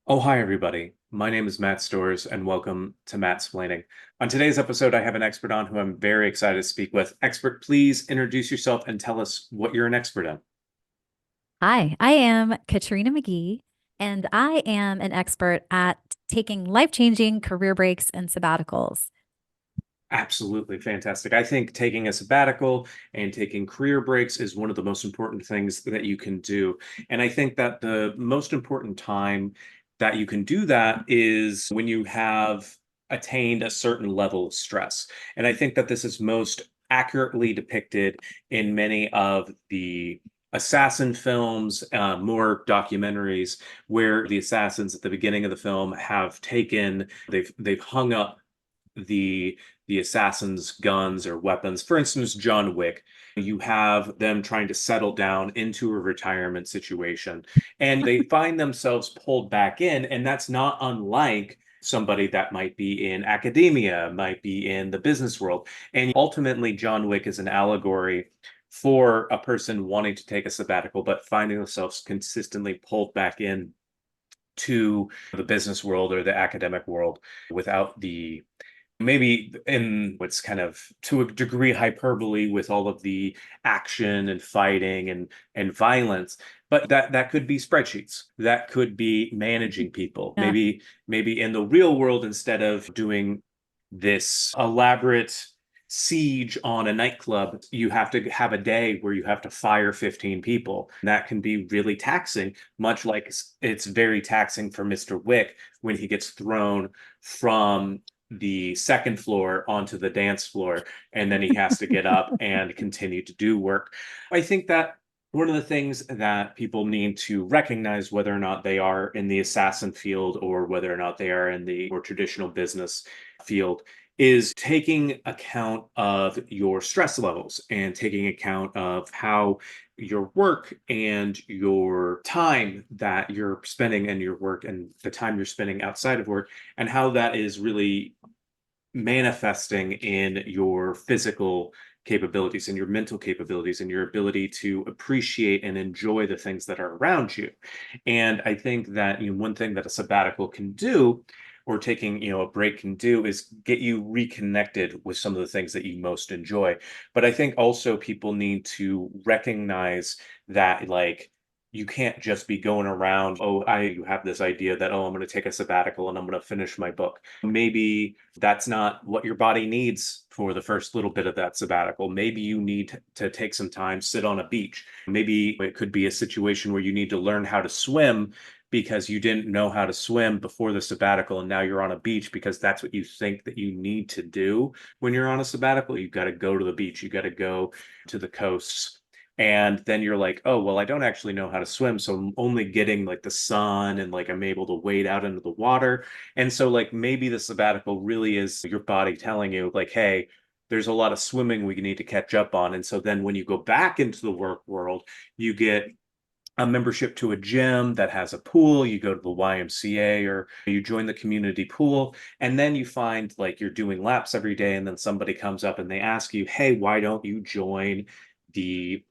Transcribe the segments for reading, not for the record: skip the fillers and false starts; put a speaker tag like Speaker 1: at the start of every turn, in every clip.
Speaker 1: Oh, hi, everybody. My name is Matt Storrs, and welcome to Mattsplaining. On today's episode, I have an expert on who I'm very excited to speak with. Expert, please introduce yourself and tell us what you're an expert in.
Speaker 2: Hi, I am Katrina McGee, and I am an expert at taking life-changing career breaks and sabbaticals.
Speaker 1: Absolutely fantastic. I think taking a sabbatical and taking career breaks is one of the most important things that you can do. And I think that the most important time that you can do that is when you have attained a certain level of stress. And I think that this is most accurately depicted in many of the assassin films, more documentaries, where the assassins at the beginning of the film have they've hung up the the assassins' guns or weapons. For instance, John Wick, you have them trying to settle down into a retirement situation, and they find themselves pulled back in, and that's not unlike somebody that might be in academia, might be in the business world. And ultimately, John Wick is an allegory for a person wanting to take a sabbatical, but finding themselves consistently pulled back in to the business world or the academic world without the maybe in what's kind of to a degree hyperbole with all of the action and fighting and violence, but that could be spreadsheets, that could be managing people,
Speaker 2: Yeah.
Speaker 1: maybe in the real world, instead of doing this elaborate siege on a nightclub, you have to have a day where you have to fire 15 people. That can be really taxing, much like it's very taxing for Mr. Wick when he gets thrown from the second floor onto the dance floor, and then he has to get up and continue to do work. I think that one of the things that people need to recognize, whether or not they are in the assassin field or whether or not they are in the more traditional business field, is taking account of your stress levels and taking account of how your work and your time that you're spending in your work and the time you're spending outside of work, and how that is really manifesting in your physical capabilities and your mental capabilities and your ability to appreciate and enjoy the things that are around you. And I think that, one thing that a sabbatical can do, or taking, a break can do, is get you reconnected with some of the things that you most enjoy. But I think also people need to recognize that, like, you can't just be going around, oh, you have this idea that, oh, I'm going to take a sabbatical and I'm going to finish my book. Maybe that's not what your body needs for the first little bit of that sabbatical. Maybe you need to take some time, sit on a beach. Maybe it could be a situation where you need to learn how to swim because you didn't know how to swim before the sabbatical, and now you're on a beach because that's what you think that you need to do when you're on a sabbatical. You've got to go to the beach, you got to go to the coasts. And then you're like, oh, well, I don't actually know how to swim. So I'm only getting like the sun, and like I'm able to wade out into the water. And so, like, maybe the sabbatical really is your body telling you, like, hey, there's a lot of swimming we need to catch up on. And so then when you go back into the work world, you get a membership to a gym that has a pool, you go to the YMCA or you join the community pool, and then you find like you're doing laps every day, and then somebody comes up and they ask you, hey, why don't you join the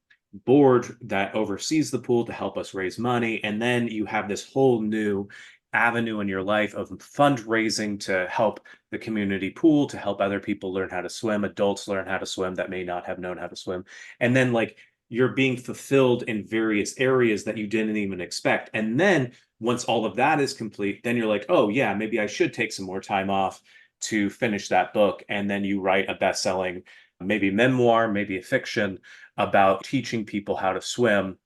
Speaker 1: board that oversees the pool to help us raise money? And then you have this whole new avenue in your life of fundraising to help the community pool, to help other people learn how to swim, adults learn how to swim that may not have known how to swim. And then, like, you're being fulfilled in various areas that you didn't even expect. And then once all of that is complete, then you're like, oh, yeah, maybe I should take some more time off to finish that book. And then you write a best-selling, maybe memoir, maybe a fiction about teaching people how to swim,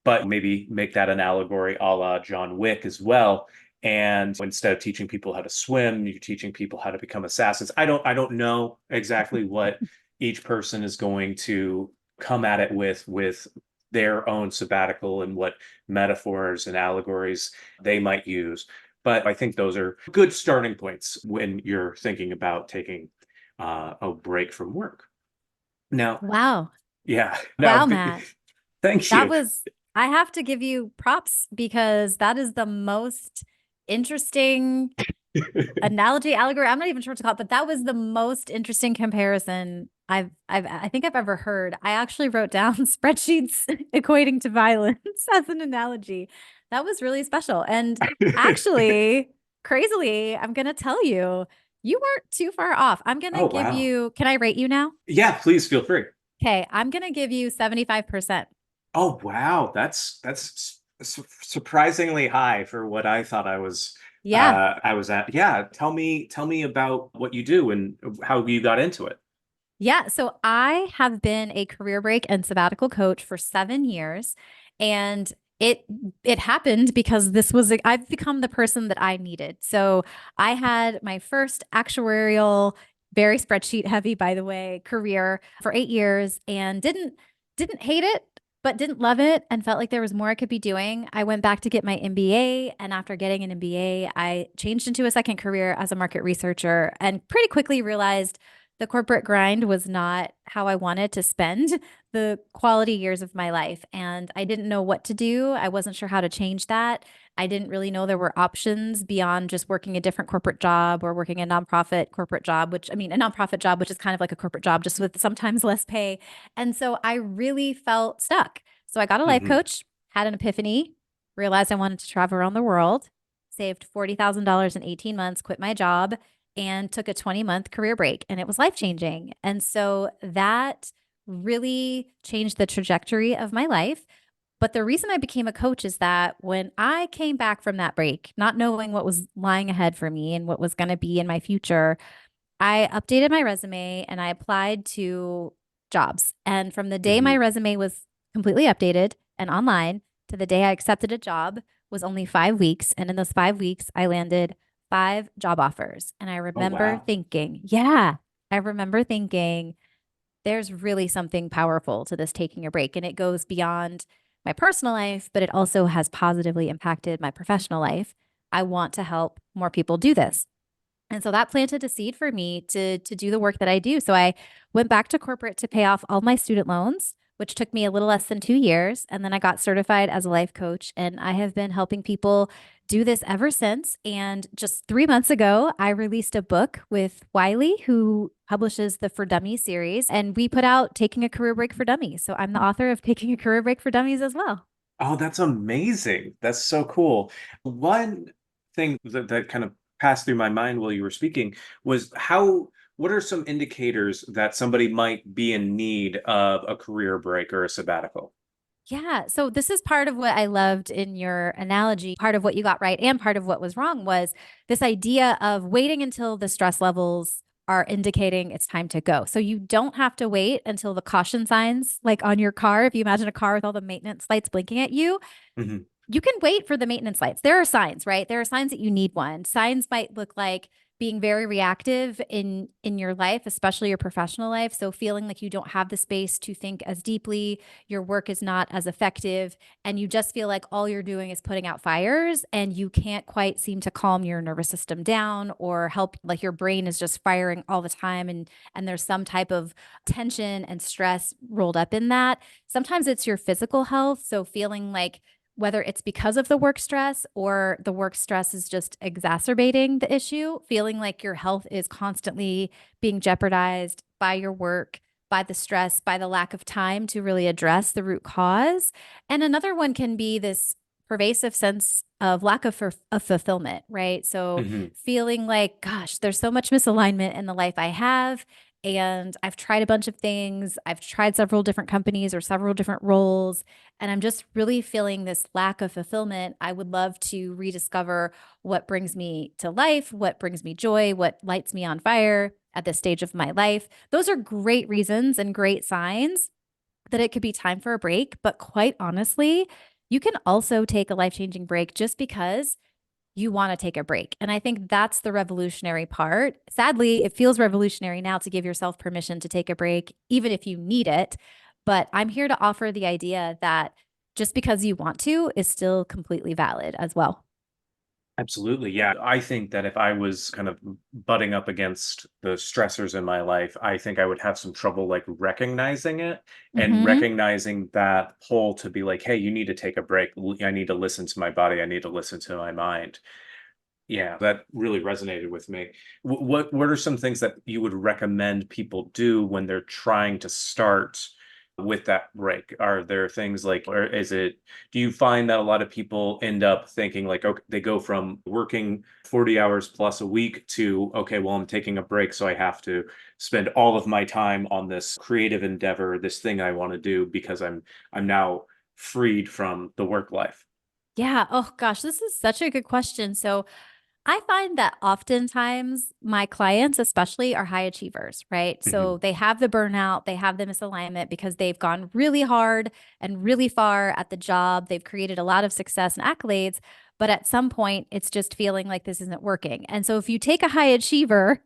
Speaker 1: but maybe make that an allegory a la John Wick as well. And instead of teaching people how to swim, you're teaching people how to become assassins. I don't know exactly what each person is going to come at it with their own sabbatical and what metaphors and allegories they might use. But I think those are good starting points when you're thinking about taking a break from work. Now,
Speaker 2: Wow.
Speaker 1: yeah,
Speaker 2: Wow,
Speaker 1: now,
Speaker 2: Matt.
Speaker 1: thank
Speaker 2: That
Speaker 1: you.
Speaker 2: was, I have to give you props because that is the most interesting analogy, allegory. I'm not even sure what to call it, but that was the most interesting comparison I think I've ever heard. I actually wrote down spreadsheets equating to violence as an analogy. That was really special. And actually, crazily, I'm going to tell you, you weren't too far off. I'm going to
Speaker 1: Oh,
Speaker 2: give
Speaker 1: wow.
Speaker 2: you, can I rate you now?
Speaker 1: Yeah, please feel free.
Speaker 2: Okay, I'm going to give you 75%.
Speaker 1: Oh, wow. That's surprisingly high for what I thought
Speaker 2: Yeah.
Speaker 1: I was at. Yeah, tell me about what you do and how you got into it.
Speaker 2: Yeah. So I have been a career break and sabbatical coach for 7 years. And it it happened because I've become the person that I needed. So I had my first actuarial, very spreadsheet heavy, by the way, career for 8 years and didn't hate it, but didn't love it and felt like there was more I could be doing. I went back to get my MBA. And after getting an MBA, I changed into a second career as a market researcher and pretty quickly realized the corporate grind was not how I wanted to spend the quality years of my life. And I didn't know what to do. I wasn't sure how to change that. I didn't really know there were options beyond just working a different corporate job or working a nonprofit corporate job, which I mean, a nonprofit job, which is kind of like a corporate job, just with sometimes less pay. And so I really felt stuck. So I got a life
Speaker 1: Hmm.
Speaker 2: coach, had an epiphany, realized I wanted to travel around the world, saved $40,000 in 18 months, quit my job, and took a 20-month career break, and it was life changing. And so that really changed the trajectory of my life. But the reason I became a coach is that when I came back from that break, not knowing what was lying ahead for me and what was going to be in my future, I updated my resume and I applied to jobs. And from the day my
Speaker 1: Hmm.
Speaker 2: resume was completely updated and online to the day I accepted a job was only 5 weeks. And in those 5 weeks, I landed 5 job offers. And I
Speaker 1: Oh,
Speaker 2: remember
Speaker 1: wow.
Speaker 2: thinking, yeah, I remember thinking, there's really something powerful to this taking a break. And it goes beyond my personal life, but it also has positively impacted my professional life. I want to help more people do this. And so that planted a seed for me to do the work that I do. So I went back to corporate to pay off all my student loans, which took me a little less than 2 years. And then I got certified as a life coach. And I have been helping people do this ever since. And just 3 months ago, I released a book with Wiley, who publishes the For Dummies series. And we put out Taking a Career Break for Dummies. So I'm the author of Taking a Career Break for Dummies as well.
Speaker 1: Oh, that's amazing. That's so cool. One thing that kind of passed through my mind while you were speaking was what are some indicators that somebody might be in need of a career break or a sabbatical?
Speaker 2: Yeah. So this is part of what I loved in your analogy. Part of what you got right and part of what was wrong was this idea of waiting until the stress levels are indicating it's time to go. So you don't have to wait until the caution signs, like on your car, if you imagine a car with all the maintenance lights blinking at you,
Speaker 1: Hmm.
Speaker 2: you can wait for the maintenance lights. There are signs, right? There are signs that you need one. Signs might look like being very reactive in your life, especially your professional life. So feeling like you don't have the space to think as deeply, your work is not as effective, and you just feel like all you're doing is putting out fires and you can't quite seem to calm your nervous system down or help, like your brain is just firing all the time, and there's some type of tension and stress rolled up in that. Sometimes it's your physical health, so feeling like whether it's because of the work stress or the work stress is just exacerbating the issue, feeling like your health is constantly being jeopardized by your work, by the stress, by the lack of time to really address the root cause. And another one can be this pervasive sense of lack of fulfillment, right? So
Speaker 1: Hmm.
Speaker 2: feeling like, gosh, there's so much misalignment in the life I have. And I've tried a bunch of things. I've tried several different companies or several different roles, and I'm just really feeling this lack of fulfillment. I would love to rediscover what brings me to life, what brings me joy, what lights me on fire at this stage of my life. Those are great reasons and great signs that it could be time for a break. But quite honestly, you can also take a life changing break just because you want to take a break. And I think that's the revolutionary part. Sadly, it feels revolutionary now to give yourself permission to take a break, even if you need it. But I'm here to offer the idea that just because you want to is still completely valid as well.
Speaker 1: Absolutely. Yeah. I think that if I was kind of butting up against the stressors in my life, I think I would have some trouble like recognizing it and
Speaker 2: Hmm.
Speaker 1: recognizing that pull to be like, hey, you need to take a break. I need to listen to my body. I need to listen to my mind. Yeah, that really resonated with me. What are some things that you would recommend people do when they're trying to start with that break? Are there things like, or do you find that a lot of people end up thinking like, okay, they go from working 40 hours plus a week to, okay, well, I'm taking a break, so I have to spend all of my time on this creative endeavor, this thing I want to do because I'm now freed from the work life.
Speaker 2: Yeah. Oh gosh, this is such a good question. So I find that oftentimes my clients, especially, are high achievers, right?
Speaker 1: Mhm.
Speaker 2: So they have the burnout, they have the misalignment because they've gone really hard and really far at the job. They've created a lot of success and accolades, but at some point, it's just feeling like this isn't working. And so if you take a high achiever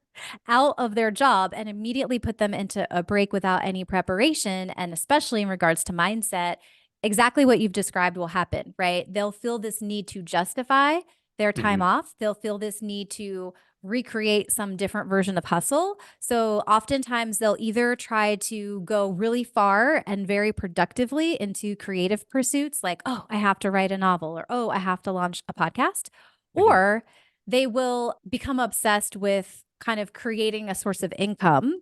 Speaker 2: out of their job and immediately put them into a break without any preparation, and especially in regards to mindset, exactly what you've described will happen, right? They'll feel this need to justify their time
Speaker 1: Mhm.
Speaker 2: off. They'll feel this need to recreate some different version of hustle. So oftentimes they'll either try to go really far and very productively into creative pursuits like, oh, I have to write a novel, or oh, I have to launch a podcast,
Speaker 1: Mhm.
Speaker 2: or they will become obsessed with kind of creating a source of income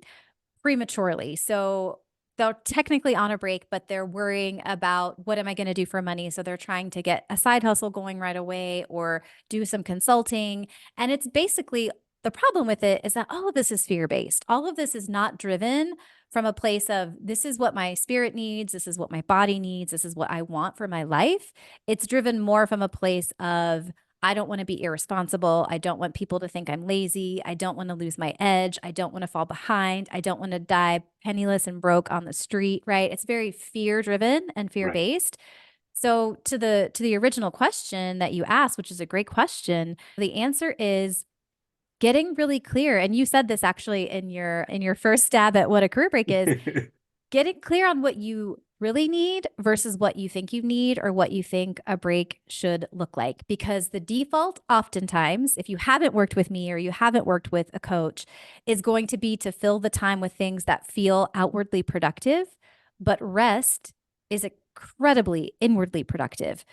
Speaker 2: prematurely. So they're technically on a break, but they're worrying about what am I going to do for money? So they're trying to get a side hustle going right away or do some consulting. And it's basically the problem with it is that all of this is fear based. All of this is not driven from a place of this is what my spirit needs, this is what my body needs, this is what I want for my life. It's driven more from a place of I don't want to be irresponsible. I don't want people to think I'm lazy. I don't want to lose my edge. I don't want to fall behind. I don't want to die penniless and broke on the street, right? It's very fear driven and fear
Speaker 1: Right.
Speaker 2: based. So to the original question that you asked, which is a great question, the answer is getting really clear. And you said this actually in your first stab at what a career break is, getting clear on what you really need versus what you think you need or what you think a break should look like. Because the default, oftentimes, if you haven't worked with me or you haven't worked with a coach, is going to be to fill the time with things that feel outwardly productive. But rest is incredibly inwardly productive.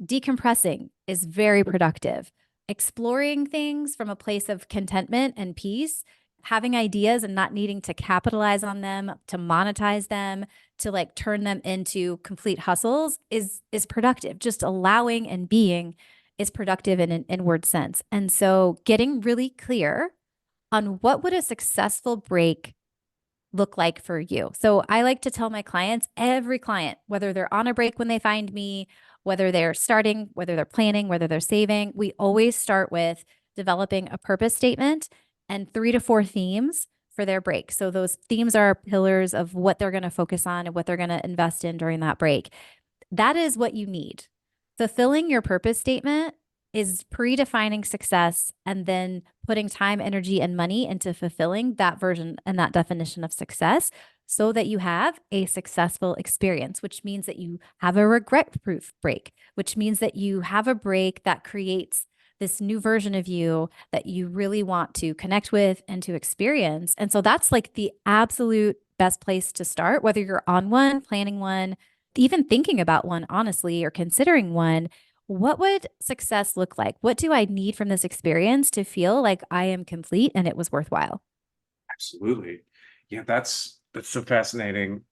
Speaker 2: Decompressing is very productive. Exploring things from a place of contentment and peace, having ideas and not needing to capitalize on them, to monetize them, to like turn them into complete hustles is productive. Just allowing and being is productive in an inward sense. And so getting really clear on what would a successful break look like for you. So I like to tell my clients, every client, whether they're on a break when they find me, whether they're starting, whether they're planning, whether they're saving, we always start with developing a purpose statement and 3 to 4 themes for their break. So those themes are pillars of what they're going to focus on and what they're going to invest in during that break. That is what you need. Fulfilling your purpose statement is predefining success and then putting time, energy, and money into fulfilling that version and that definition of success so that you have a successful experience, which means that you have a regret proof break, which means that you have a break that creates this new version of you that you really want to connect with and to experience. And so that's like the absolute best place to start, whether you're on one, planning one, even thinking about one, honestly, or considering one. What would success look like? What do I need from this experience to feel like I am complete and it was worthwhile?
Speaker 1: Absolutely. Yeah, that's so fascinating.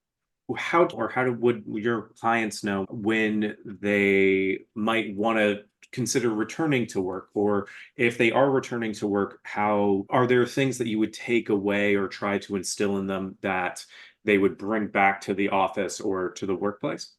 Speaker 1: How would your clients know when they might want to consider returning to work, or if they are returning to work, how are there things that you would take away or try to instill in them that they would bring back to the office or to the workplace?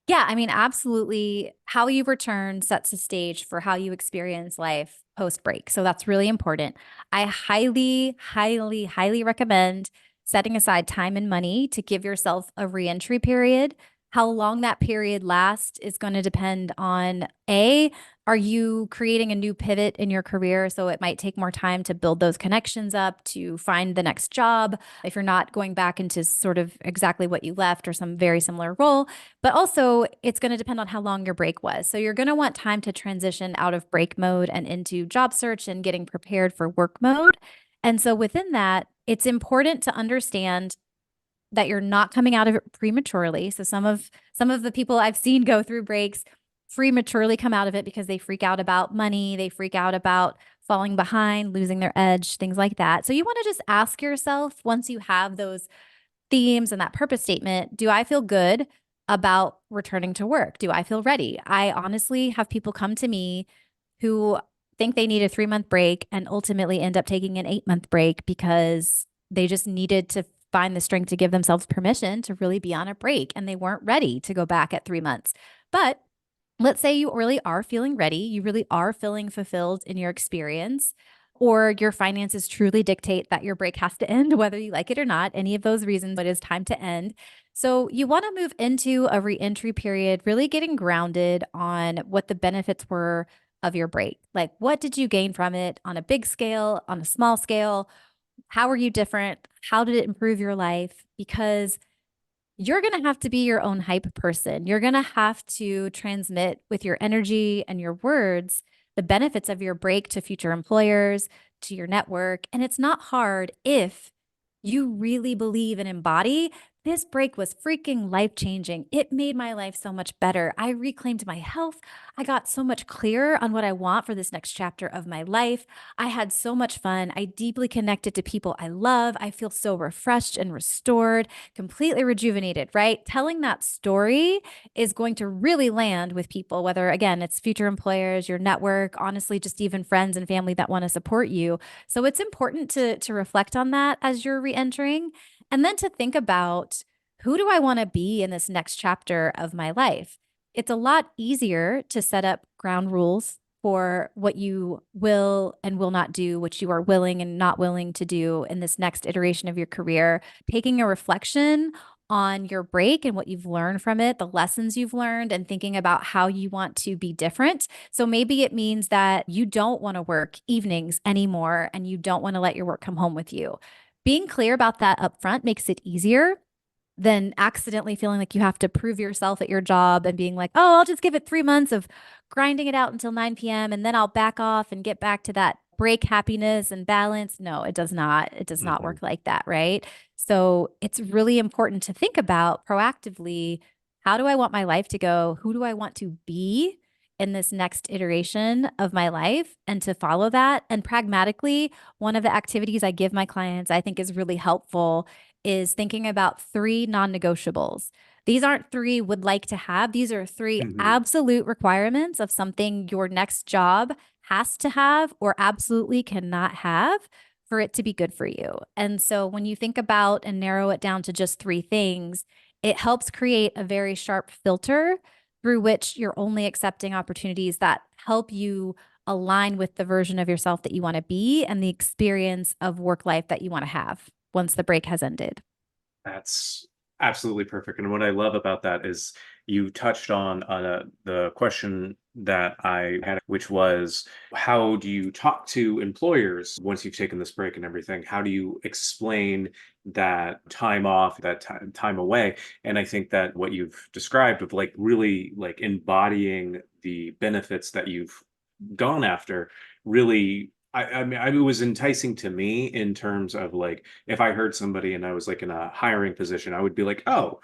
Speaker 2: Yeah, I mean, absolutely. How you return sets the stage for how you experience life post break. So that's really important. I highly, highly, highly recommend setting aside time and money to give yourself a reentry period. How long that period lasts is going to depend on A, are you creating a new pivot in your career? So it might take more time to build those connections up, to find the next job. If you're not going back into sort of exactly what you left or some very similar role, but also, it's going to depend on how long your break was. So, you're going to want time to transition out of break mode and into job search and getting prepared for work mode. And so, within that, it's important to understand that you're not coming out of it prematurely. So, some of the people I've seen go through breaks prematurely come out of it because they freak out about money, they freak out about falling behind, losing their edge, things like that. So, you want to just ask yourself once you have those themes and that purpose statement, do I feel good about returning to work? Do I feel ready? I honestly have people come to me who think they need a 3-month break and ultimately end up taking an 8-month break because they just needed to find the strength to give themselves permission to really be on a break and they weren't ready to go back at 3 months. But let's say you really are feeling ready, you really are feeling fulfilled in your experience, or your finances truly dictate that your break has to end, whether you like it or not, any of those reasons, it is time to end. So you want to move into a reentry period, really getting grounded on what the benefits were of your break. Like, what did you gain from it on a big scale, on a small scale? How are you different? How did it improve your life? Because you're going to have to be your own hype person. You're going to have to transmit with your energy and your words the benefits of your break to future employers, to your network. And it's not hard if you really believe and embody this break was freaking life changing. It made my life so much better. I reclaimed my health. I got so much clearer on what I want for this next chapter of my life. I had so much fun. I deeply connected to people I love. I feel so refreshed and restored, completely rejuvenated, right? Telling that story is going to really land with people, whether again, it's future employers, your network, honestly, just even friends and family that want to support you. So it's important to reflect on that as you're re-entering, and then to think about, who do I want to be in this next chapter of my life? It's a lot easier to set up ground rules for what you will and will not do, what you are willing and not willing to do in this next iteration of your career, taking a reflection on your break and what you've learned from it, the lessons you've learned, and thinking about how you want to be different. So maybe it means that you don't want to work evenings anymore and you don't want to let your work come home with you. Being clear about that upfront makes it easier than accidentally feeling like you have to prove yourself at your job and being like, oh, I'll just give it 3 months of grinding it out until 9 p.m. and then I'll back off and get back to that break happiness and balance. No, it does not. It does not work
Speaker 1: Mhm.
Speaker 2: like that, right? So it's really important to think about proactively, how do I want my life to go? Who do I want to be in this next iteration of my life, and to follow that? And pragmatically, one of the activities I give my clients I think is really helpful is thinking about 3 non-negotiables. These aren't 3 would like to have. These are 3
Speaker 1: Mhm.
Speaker 2: absolute requirements of something your next job has to have or absolutely cannot have for it to be good for you. And so when you think about and narrow it down to just 3 things, it helps create a very sharp filter through which you're only accepting opportunities that help you align with the version of yourself that you want to be and the experience of work life that you want to have once the break has ended.
Speaker 1: That's absolutely perfect. And what I love about that is you touched on the question that I had, which was, how do you talk to employers once you've taken this break and everything? How do you explain that time off, that time away? And I think that what you've described of like really like embodying the benefits that you've gone after really, it was enticing to me in terms of like, if I heard somebody and I was like in a hiring position, I would be like, oh,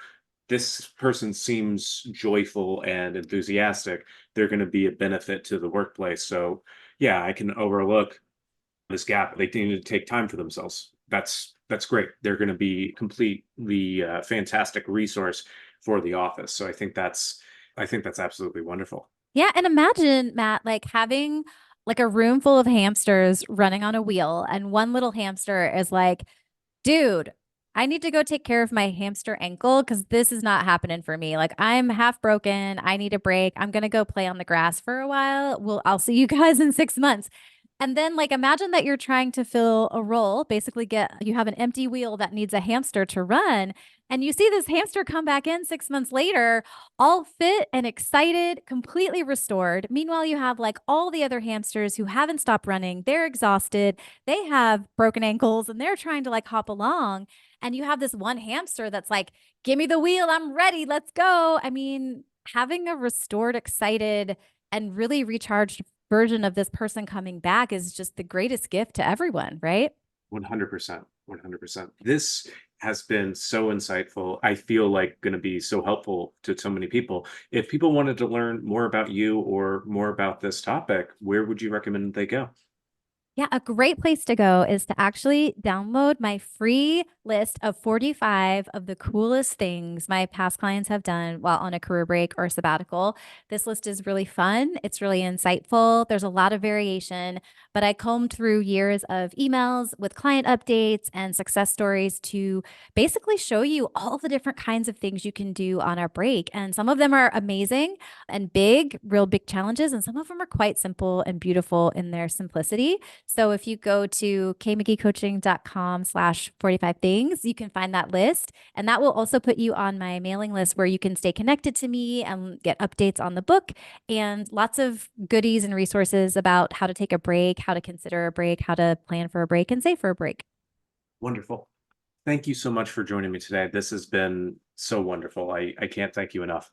Speaker 1: this person seems joyful and enthusiastic. They're going to be a benefit to the workplace. So yeah, I can overlook this gap. They need to take time for themselves. That's great. They're going to be completely fantastic resource for the office. So I think that's absolutely wonderful.
Speaker 2: Yeah, and imagine, Matt, like having like a room full of hamsters running on a wheel, and one little hamster is like, dude, I need to go take care of my hamster ankle because this is not happening for me. Like, I'm half broken. I need a break. I'm gonna go play on the grass for a while. I'll see you guys in 6 months. And then like imagine that you're trying to fill a role, basically you have an empty wheel that needs a hamster to run. And you see this hamster come back in 6 months later, all fit and excited, completely restored. Meanwhile, you have like all the other hamsters who haven't stopped running. They're exhausted. They have broken ankles and they're trying to like hop along. And you have this one hamster that's like, give me the wheel. I'm ready. Let's go. I mean, having a restored, excited, and really recharged version of this person coming back is just the greatest gift to everyone, right?
Speaker 1: 100%. 100%. This has been so insightful. I feel like going to be so helpful to so many people. If people wanted to learn more about you or more about this topic, where would you recommend they go?
Speaker 2: Yeah, a great place to go is to actually download my free list of 45 of the coolest things my past clients have done while on a career break or sabbatical. This list is really fun. It's really insightful. There's a lot of variation, but I combed through years of emails with client updates and success stories to basically show you all the different kinds of things you can do on a break. And some of them are amazing and big, real big challenges, and some of them are quite simple and beautiful in their simplicity. So if you go to kmcgeecoaching.com/45 things, you can find that list. And that will also put you on my mailing list where you can stay connected to me and get updates on the book and lots of goodies and resources about how to take a break, how to consider a break, how to plan for a break and save for a break.
Speaker 1: Wonderful. Thank you so much for joining me today. This has been so wonderful. I can't thank you enough.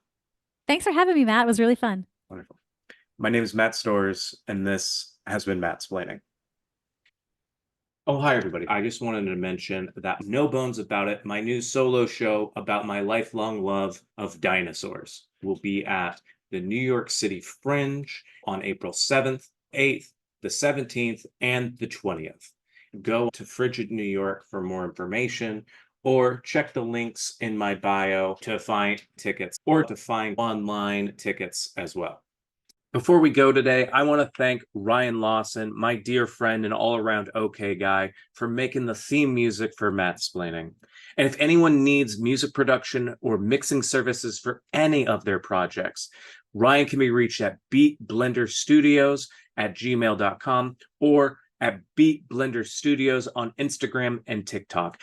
Speaker 2: Thanks for having me, Matt. It was really fun.
Speaker 1: Wonderful. My name is Matt Storrs, and this has been Mattsplaining. Oh, hi, everybody. I just wanted to mention that No Bones About It, my new solo show about my lifelong love of dinosaurs, will be at the New York City Fringe on April 7th, 8th, the 17th, and the 20th. Go to Frigid New York for more information, or check the links in my bio to find tickets or to find online tickets as well. Before we go today, I want to thank Ryan Lawson, my dear friend and all-around okay guy, for making the theme music for Mattsplaining. And if anyone needs music production or mixing services for any of their projects, Ryan can be reached at beatblenderstudios@gmail.com or at Beat Blender Studios on Instagram and TikTok.